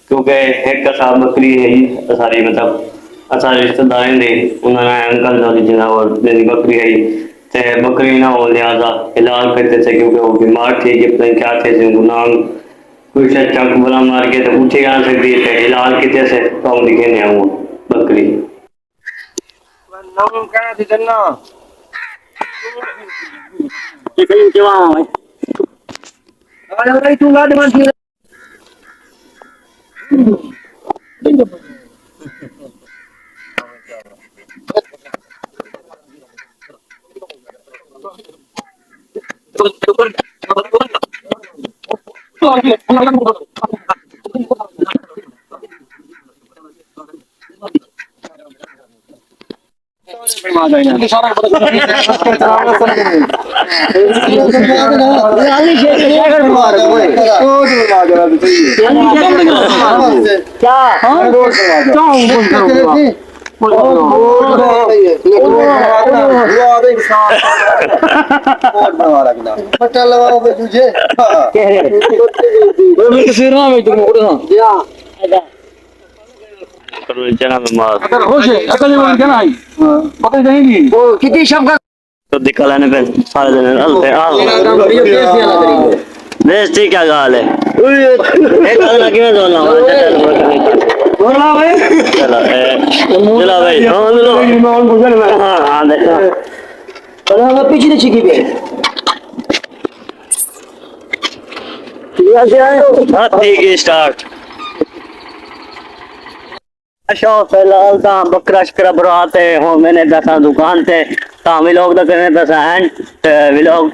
क्योंकि एक कसाब बकरी है ही सारी मतलब असा रिश्तेदार ने उन्होंने अंकल वाली जनावर मेरी बकरी है ते बकरी ना हो लिहाजा इलाज करते थे क्योंकि वो बीमार थी कि पता नहीं क्या थे जिनको नाम कोई शायद चंक बुला मार के तो उठे आ सकती है इलाज कितने से तो दिखे नहीं आऊँ बकरी नाम क्या थी चलना ये कहीं जवा है अरे भाई तू गाड़ी मार दी पट्टा लगाओ बे तुझे अगर होश है अकल में क्या है पता नहीं वो कितनी शब्द तो दिक्कत आने पे सारे दिन हलते बेइज्जती क्या गाल है एक गाना क्यों बोलना बोला भाई चला भाई हाँ हाँ देखो चलो हम पीछे नहीं छिकी पे ठीक है स्टार्ट अच्छा फिलहाल ता बकरा शकरा बराते हो मैंने दसा दुकान थे ता व्लॉग दा करने दसा एंड व्लॉग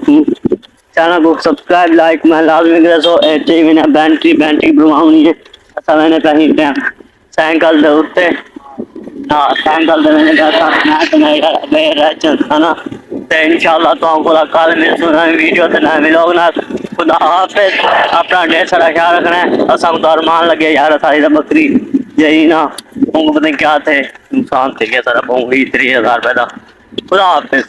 चैनल को सब्सक्राइब लाइक मैं लाजमी करे सो टीवी ने बैटरी बनवानी है अच्छा मैंने कहीं टाइम साइकिल दे उत्ते ना साइकिल दे मैंने दसा मैं तो मेरा चलता ना ते इंशाल्लाह तो आपको कल मिल सुना वीडियो ते ना व्लॉग ना खुदा हाफिज अपना ढेर सारा ख्याल रखना है असम तो अरमान लगे यार सारी बकरी यही ना उनको पता नहीं क्या थे इंसान थे क्या सारा 30,000 पैदा खुदा हाफिज।